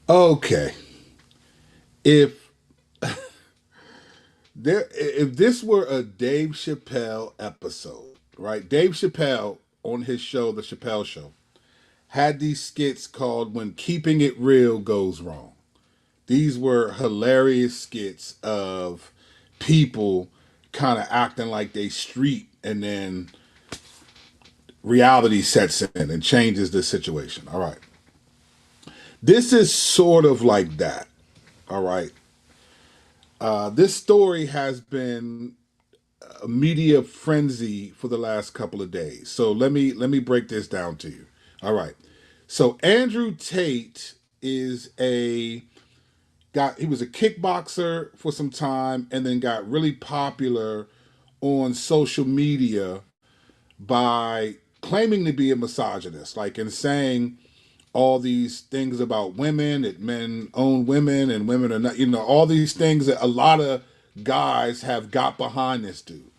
Okay. If if this were a Dave Chappelle episode, right? Dave Chappelle on his show, The Chappelle Show, had these skits called When Keeping It Real Goes Wrong. These were hilarious skits of people kind of acting like they street, and then reality sets in and changes the situation. All right. This is sort of like that. All right. This story has been a media frenzy for the last couple of days. So let me break this down to you. All right. So Andrew Tate is a got he was a kickboxer for some time and then got really popular on social media by claiming to be a misogynist, like and saying all these things about women, that men own women and women are not, all these things that a lot of guys have got behind this dude,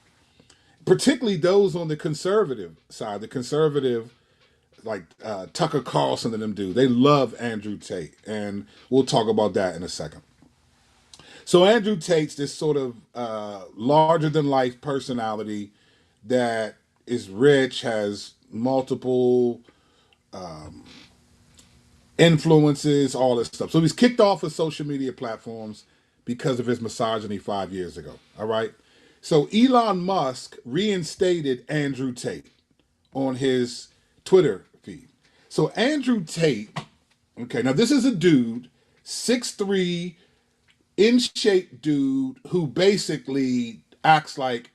particularly those on the conservative side, the conservative, like Tucker Carlson and them do. They love Andrew Tate, and we'll talk about that in a second. So Andrew Tate's this sort of larger than life personality that is rich, has multiple influences, all this stuff. So he's kicked off of social media platforms because of his misogyny 5 years ago. All right. So Elon Musk reinstated Andrew Tate on his Twitter feed. So Andrew Tate, okay, now this is a dude, 6'3", in shape dude who basically acts like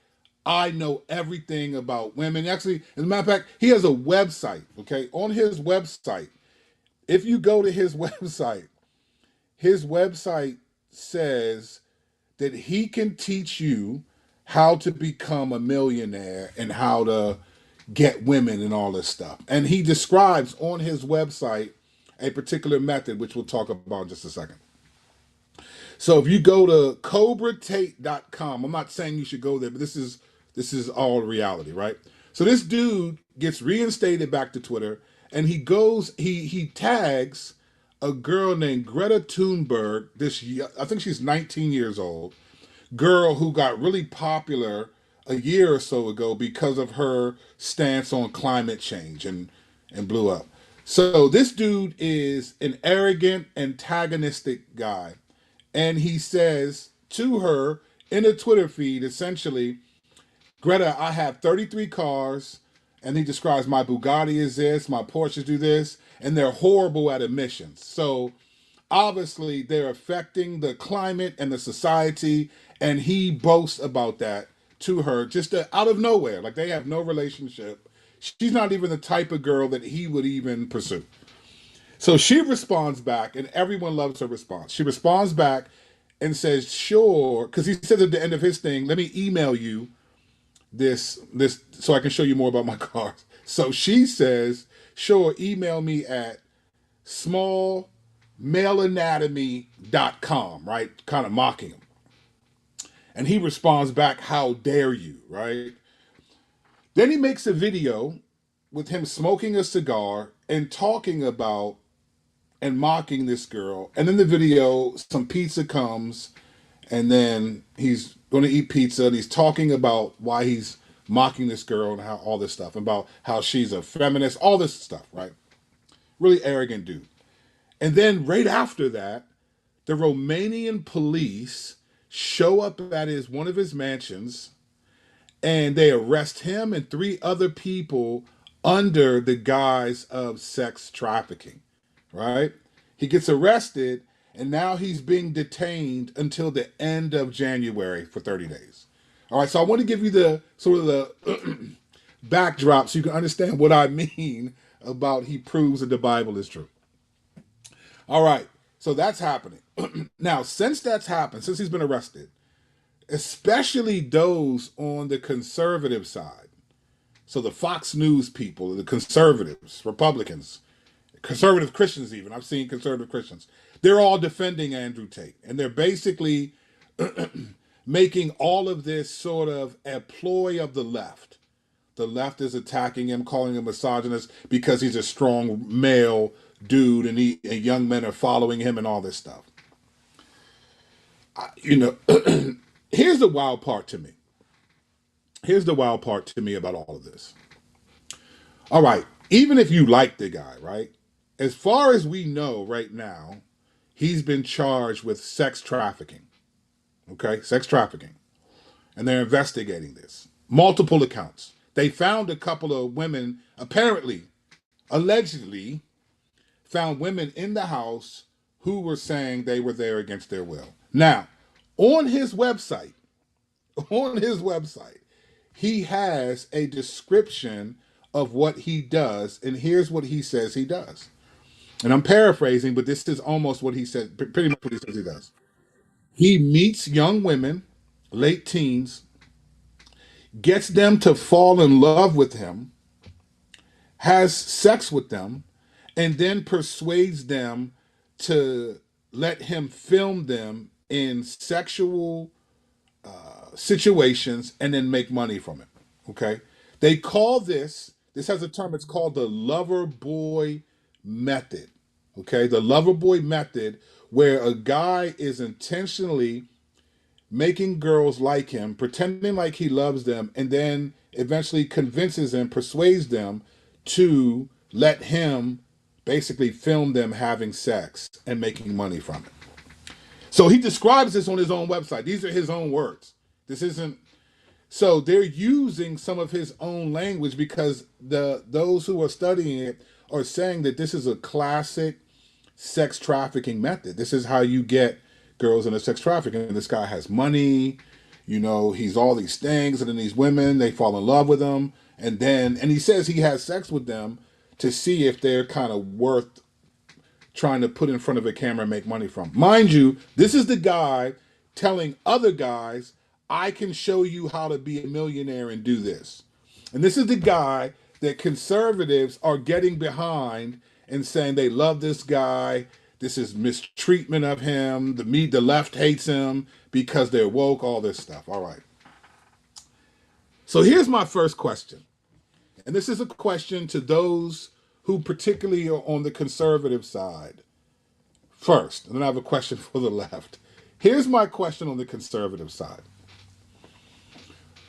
I know everything about women. Actually, as a matter of fact, he has a website. Okay, on his website, if you go to his website says that he can teach you how to become a millionaire and how to get women and all this stuff. And he describes on his website a particular method, which we'll talk about in just a second. So if you go to cobratate.com, I'm not saying you should go there, but this is all reality, right? So this dude gets reinstated back to Twitter, and he tags a girl named Greta Thunberg. I think she's 19 years old, girl who got really popular a year or so ago because of her stance on climate change and blew up. So this dude is an arrogant, antagonistic guy. And he says to her in a Twitter feed, essentially, Greta, I have 33 cars. And he describes my Bugatti is this, my Porsches do this, and they're horrible at emissions. So obviously they're affecting the climate and the society. And he boasts about that to her just out of nowhere. Like they have no relationship. She's not even the type of girl that he would even pursue. So she responds back, and everyone loves her response. She responds back and says, "Sure," because he says at the end of his thing, "Let me email you this so I can show you more about my cars." So she says, "Sure, email me at smallmaleanatomy.com," right? Kind of mocking him. And he responds back, "How dare you," right? Then he makes a video with him smoking a cigar and talking about and mocking this girl. And in the video, some pizza comes, and then he's going to eat pizza, and he's talking about why he's mocking this girl and how all this stuff, about how she's a feminist, all this stuff, right? Really arrogant dude. And then right after that, the Romanian police show up at his one of his mansions, and they arrest him and three other people under the guise of sex trafficking, right? He gets arrested, and now he's being detained until the end of January for 30 days. All right, so I want to give you the sort of the backdrop so you can understand what I mean about he proves that the Bible is true. All right, so that's happening. Now, since that's happened, since he's been arrested, especially those on the conservative side, so the Fox News people, the conservatives, Republicans, conservative Christians, even, I've seen conservative Christians, they're all defending Andrew Tate. And they're basically making all of this sort of a ploy of the left. The left is attacking him, calling him misogynist because he's a strong male dude, and young men are following him and all this stuff. You know, here's the wild part to me. Here's the wild part to me about all of this. All right, even if you like the guy, right? As far as we know right now, he's been charged with sex trafficking. Okay, sex trafficking. And they're investigating this. Multiple accounts. They found a couple of women, apparently, allegedly, found women in the house who were saying they were there against their will. Now, on his website, on his website, he has a description of what he does, and here's what he says he does. And I'm paraphrasing, but this is almost what he said, pretty much what he says he does. He meets young women, late teens, gets them to fall in love with him, has sex with them, and then persuades them to let him film them in sexual situations and then make money from it. Okay? They call this has a term, it's called the lover boy method. Okay? The lover boy method, where a guy is intentionally making girls like him, pretending like he loves them, and then eventually convinces them, persuades them to let him basically film them having sex and making money from it. So he describes this on his own website. These are his own words. This isn't so they're using some of his own language because those who are studying it are saying that this is a classic sex trafficking method. This is how you get girls into sex trafficking. And this guy has money, you know, he's all these things, and then these women, they fall in love with him, and he says he has sex with them to see if they're kind of worth trying to put in front of a camera and make money from. Mind you, this is the guy telling other guys, I can show you how to be a millionaire and do this. And this is the guy that conservatives are getting behind and saying they love this guy. This is mistreatment of him. The left hates him because they're woke, all this stuff. All right. So here's my first question. And this is a question to those who particularly are on the conservative side first. And then I have a question for the left. Here's my question on the conservative side.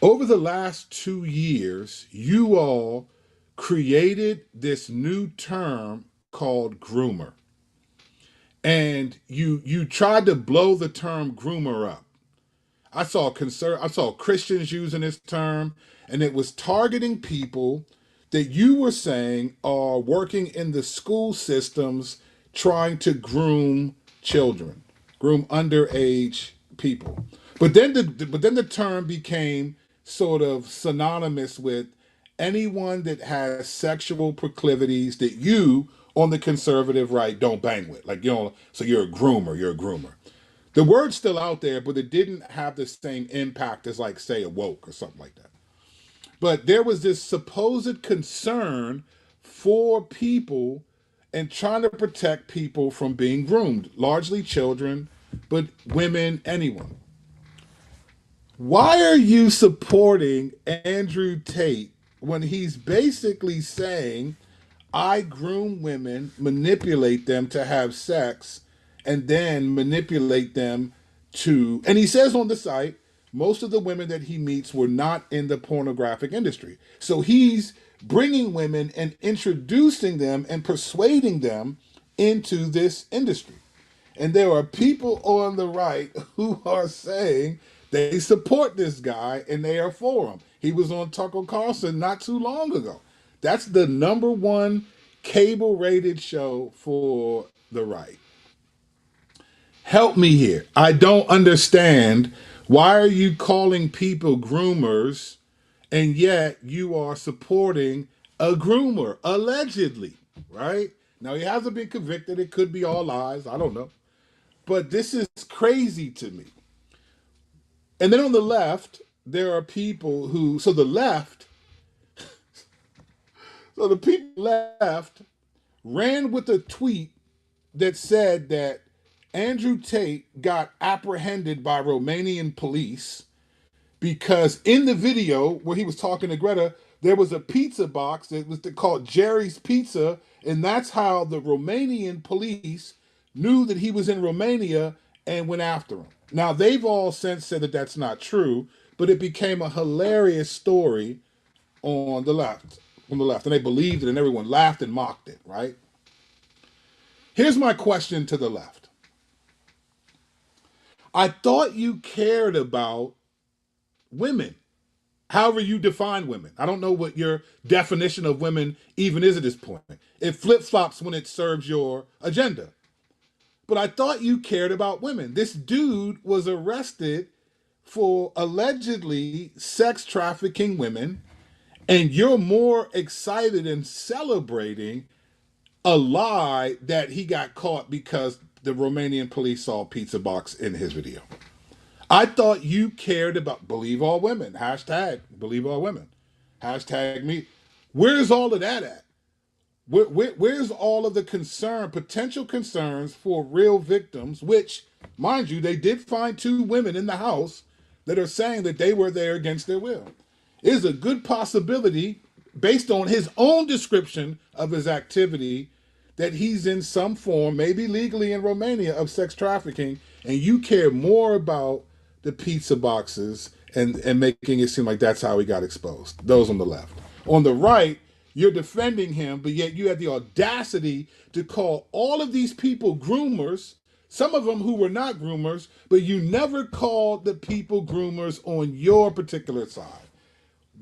Over the last 2 years, you all created this new term called groomer. And you tried to blow the term groomer up. I saw Christians using this term, and it was targeting people that you were saying are working in the school systems trying to groom children, groom underage people. But then the term became sort of synonymous with anyone that has sexual proclivities that you on the conservative right don't bang with. Like, you know, so you're a groomer, you're a groomer. The word's still out there, but it didn't have the same impact as, like, say, a woke or something like that. But there was this supposed concern for people and trying to protect people from being groomed, largely children, but women, anyone. Why are you supporting Andrew Tate when he's basically saying, I groom women, manipulate them to have sex, and then manipulate them to. And he says on the site, most of the women that he meets were not in the pornographic industry. So he's bringing women and introducing them and persuading them into this industry. And there are people on the right who are saying they support this guy and they are for him. He was on Tucker Carlson not too long ago. That's the number one cable rated show for the right. Help me here. I don't understand. Why are you calling people groomers and yet you are supporting a groomer, allegedly, right? Now, he hasn't been convicted. It could be all lies. I don't know. But this is crazy to me. And then on the left, there are people who, so the people left ran with a tweet that said that Andrew Tate got apprehended by Romanian police because in the video where he was talking to Greta, there was a pizza box that was called Jerry's Pizza, And that's how the Romanian police knew that he was in Romania and went after him. Now, they've all since said that that's not true, but it became a hilarious story on the left. On the left. And they believed it and everyone laughed and mocked it, right? Here's my question to the left. I thought you cared about women, however you define women. I don't know what your definition of women even is at this point. It flip flops when it serves your agenda. But I thought you cared about women. This dude was arrested for allegedly sex trafficking women, and you're more excited and celebrating a lie that he got caught because the Romanian police saw a pizza box in his video. I thought you cared about believe all women. Hashtag believe all women. Hashtag me. Where's all of that at? Where's all of the concern, potential concerns for real victims, which, mind you, they did find 2 women in the house that are saying that they were there against their will. It is a good possibility, based on his own description of his activity, that he's in some form, maybe legally in Romania, of sex trafficking, and you care more about the pizza boxes and making it seem like that's how he got exposed. Those on the left. On the right, you're defending him, but yet you had the audacity to call all of these people groomers, some of them who were not groomers, but you never called the people groomers on your particular side.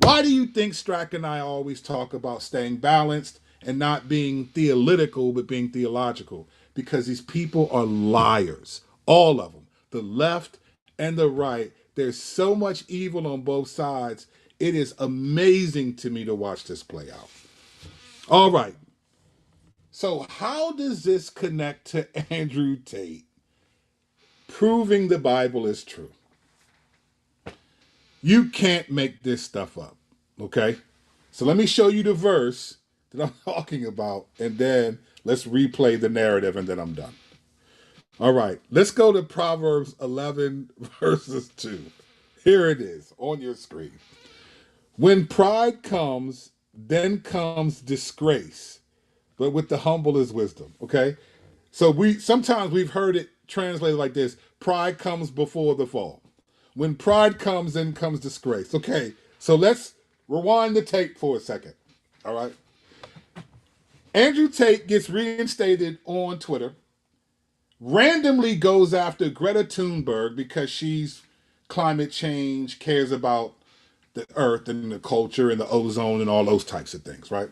Why do you think Strack and I always talk about staying balanced and not being theological, but being theological? Because these people are liars. All of them. The left and the right. There's so much evil on both sides. It is amazing to me to watch this play out. All right. So how does this connect to Andrew Tate proving the Bible is true? You can't make this stuff up, okay? So let me show you the verse that I'm talking about, and then let's replay the narrative, and then I'm done. All right, let's go to Proverbs 11, verses 2. Here it is on your screen. When pride comes, then comes disgrace, but with the humble is wisdom, okay? So sometimes we've heard it translated like this: pride comes before the fall. When pride comes, then comes disgrace. Okay, so let's rewind the tape for a second. All right. Andrew Tate gets reinstated on Twitter, randomly goes after Greta Thunberg because she's climate change, cares about the earth and the culture and the ozone and all those types of things, right?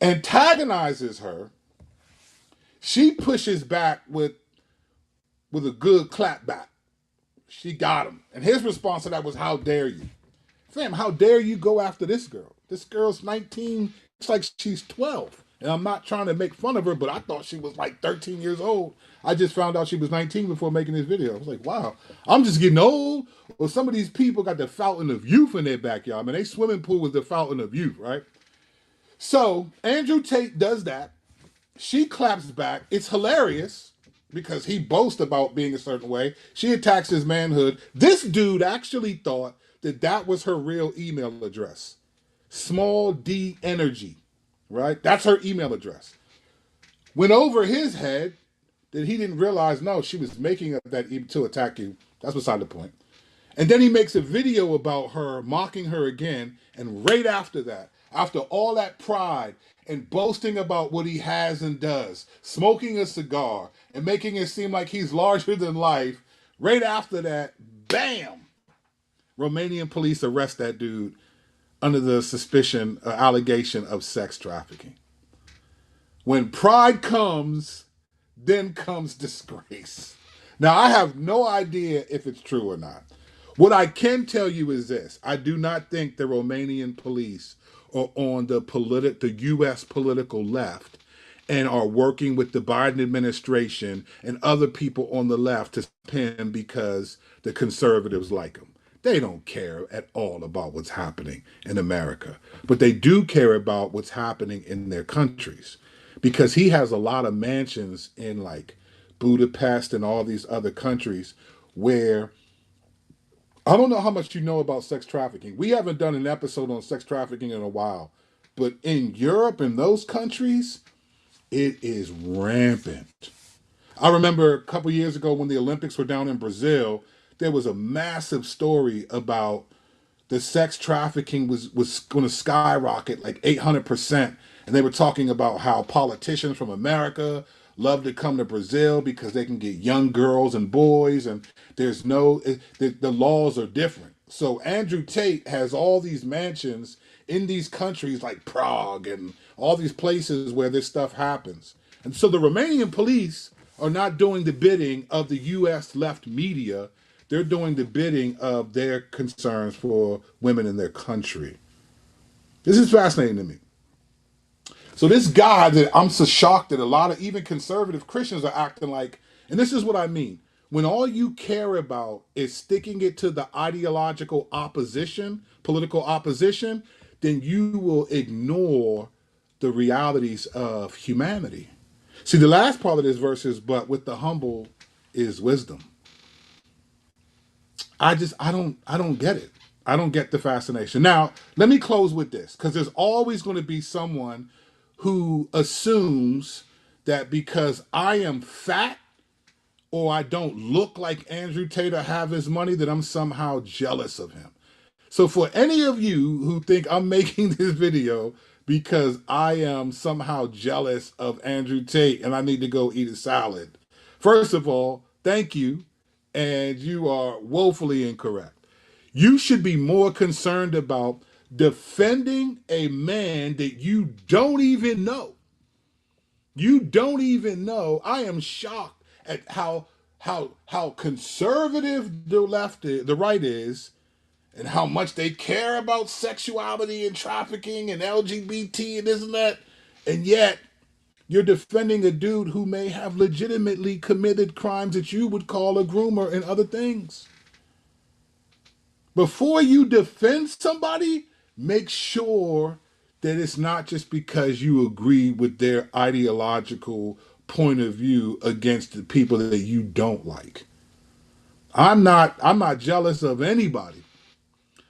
Antagonizes her. She pushes back with a good clap back. She got him. And his response to that was, how dare you? Fam, how dare you go after this girl? This girl's 19. It's like she's 12. And I'm not trying to make fun of her, but I thought she was like 13 years old. I just found out she was 19 before making this video. I was like, wow, I'm just getting old. Well, some of these people got the fountain of youth in their backyard. I mean, their swimming pool was the fountain of youth, right? So Andrew Tate does that. She claps back. It's hilarious because he boasts about being a certain way. She attacks his manhood. This dude actually thought that that was her real email address. Small D Energy, right? That's her email address. Went over his head that he didn't realize, no, she was making up that email to attack you. That's beside the point. And then he makes a video about her, mocking her again. And right after that, after all that pride and boasting about what he has and does, smoking a cigar and making it seem like he's larger than life, right after that, bam, Romanian police arrest that dude under the suspicion, allegation of sex trafficking. When pride comes, then comes disgrace. Now, I have no idea if it's true or not. What I can tell you is this: I do not think the Romanian police are on the U.S. political left and are working with the Biden administration and other people on the left to pin because the conservatives like them. They don't care at all about what's happening in America, but they do care about what's happening in their countries, because he has a lot of mansions in like Budapest and all these other countries where, I don't know how much you know about sex trafficking. We haven't done an episode on sex trafficking in a while, but in Europe and those countries, It is rampant. I remember a couple years ago when the Olympics were down in Brazil, there was a massive story about the sex trafficking was going to skyrocket like 800%. And they were talking about how politicians from America love to come to Brazil because they can get young girls and boys, and there's no, the laws are different. So Andrew Tate has all these mansions in these countries like Prague and all these places where this stuff happens. And so the Romanian police are not doing the bidding of the US left media. They're doing the bidding of their concerns for women in their country. This is fascinating to me. So this guy that I'm so shocked that a lot of even conservative Christians are acting like, and this is what I mean. When all you care about is sticking it to the ideological opposition, political opposition, then you will ignore the realities of humanity. See, the last part of this verse is, but with the humble is wisdom. I don't get it. I don't get the fascination. Now, let me close with this, because there's always going to be someone who assumes that because I am fat or I don't look like Andrew Tate or have his money, that I'm somehow jealous of him. So for any of you who think I'm making this video because I am somehow jealous of Andrew Tate and I need to go eat a salad, first of all, thank you, and you are woefully incorrect. You should be more concerned about defending a man that you don't even know. You don't even know. I am shocked at how conservative the right is, and how much they care about sexuality and trafficking and LGBT and this and that. And yet you're defending a dude who may have legitimately committed crimes that you would call a groomer and other things. Before you defend somebody, make sure that it's not just because you agree with their ideological point of view against the people that you don't like. I'm not jealous of anybody.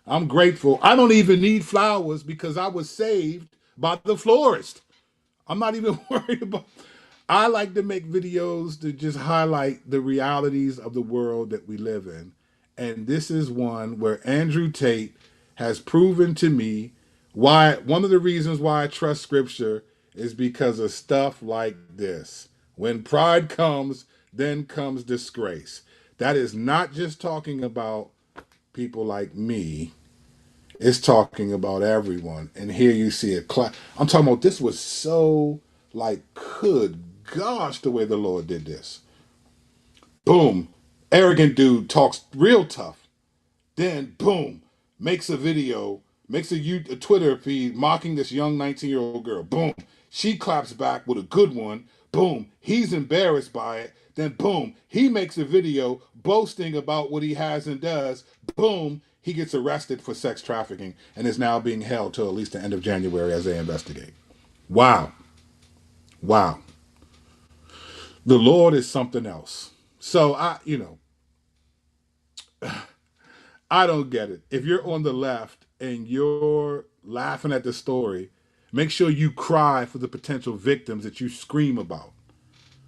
I'm grateful. I don't even need flowers because I was saved by the florist. I'm not even worried about. I like to make videos to just highlight the realities of the world that we live in. And this is one where Andrew Tate has proven to me why one of the reasons why I trust scripture is because of stuff like this. When pride comes, then comes disgrace. That is not just talking about people like me. It's talking about everyone. And here you see a class. I'm talking about this was so like, good gosh, the way the Lord did this. Boom. Arrogant dude talks real tough. Then, boom, makes a video, makes a Twitter feed mocking this young 19-year-old girl. Boom. She claps back with a good one. Boom. He's embarrassed by it. Then, boom, he makes a video boasting about what he has and does. Boom, he gets arrested for sex trafficking and is now being held till at least the end of January as they investigate. Wow. Wow. The Lord is something else. So I don't get it. If you're on the left and you're laughing at the story, make sure you cry for the potential victims that you scream about.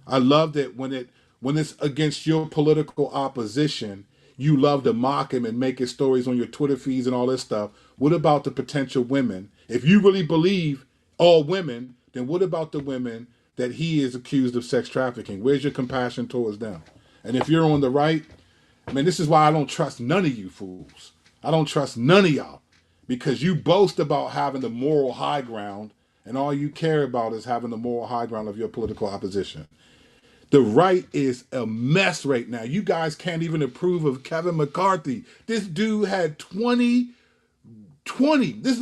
I love that when it's against your political opposition, you love to mock him and make his stories on your Twitter feeds and all this stuff. What about the potential women? If you really believe all women, then what about the women that he is accused of sex trafficking? Where's your compassion towards them? And if you're on the right, I mean, this is why I don't trust none of you fools. I don't trust none of y'all, because you boast about having the moral high ground, and all you care about is having the moral high ground of your political opposition. The right is a mess right now. You guys can't even approve of Kevin McCarthy. This dude had 20, this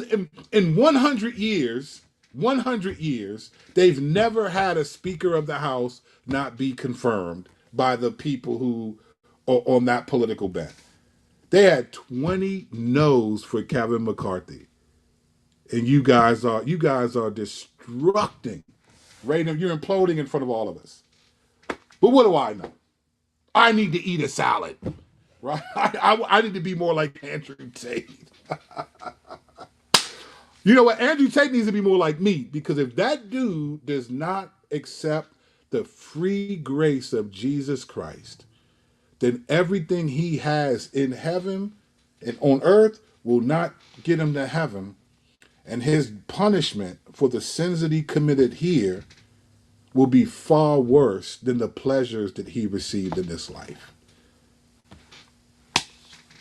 in 100 years, they've never had a Speaker of the House not be confirmed by the people who are on that political bent. They had 20 no's for Kevin McCarthy. And you guys are destructing. Right now, you're imploding in front of all of us. But what do I know? I need to eat a salad, right? I need to be more like Andrew Tate. You know what? Andrew Tate needs to be more like me, because if that dude does not accept the free grace of Jesus Christ, then everything he has in heaven and on earth will not get him to heaven. And his punishment for the sins that he committed here will be far worse than the pleasures that he received in this life.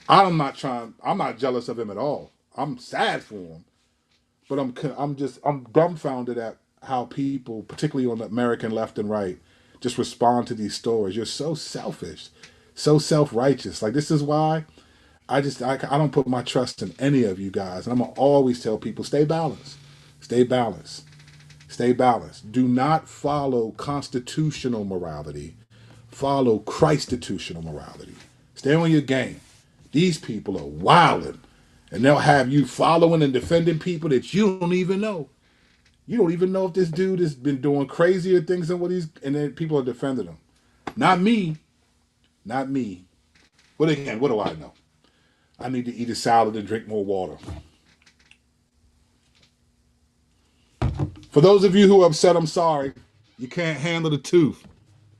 I'm not jealous of him at all. I'm sad for him, but I'm dumbfounded at how people, particularly on the American left and right, just respond to these stories. You're so selfish, so self-righteous. Like, this is why I don't put my trust in any of you guys. And I'm gonna always tell people, stay balanced, stay balanced, stay balanced. Do not follow constitutional morality. Follow Christitutional morality. Stay on your game. These people are wilding, and they'll have you following and defending people that you don't even know. You don't even know if this dude has been doing crazier things than and then people are defending him. Not me. Not me. But again, what do I know? I need to eat a salad and drink more water. For those of you who are upset, I'm sorry. You can't handle the tooth.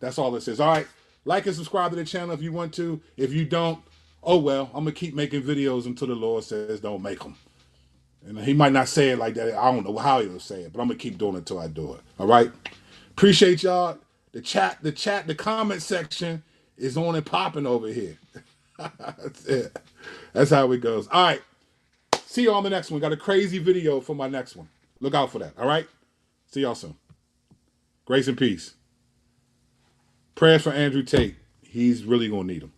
That's all this is. All right. Like and subscribe to the channel if you want to. If you don't, oh well, I'm going to keep making videos until the Lord says don't make them. And he might not say it like that. I don't know how he'll say it, but I'm going to keep doing it until I do it. All right? Appreciate y'all. The comment section is on and popping over here. That's it. That's how it goes. All right. See you on the next one. Got a crazy video for my next one. Look out for that. All right? See y'all soon. Grace and peace. Prayers for Andrew Tate. He's really going to need them.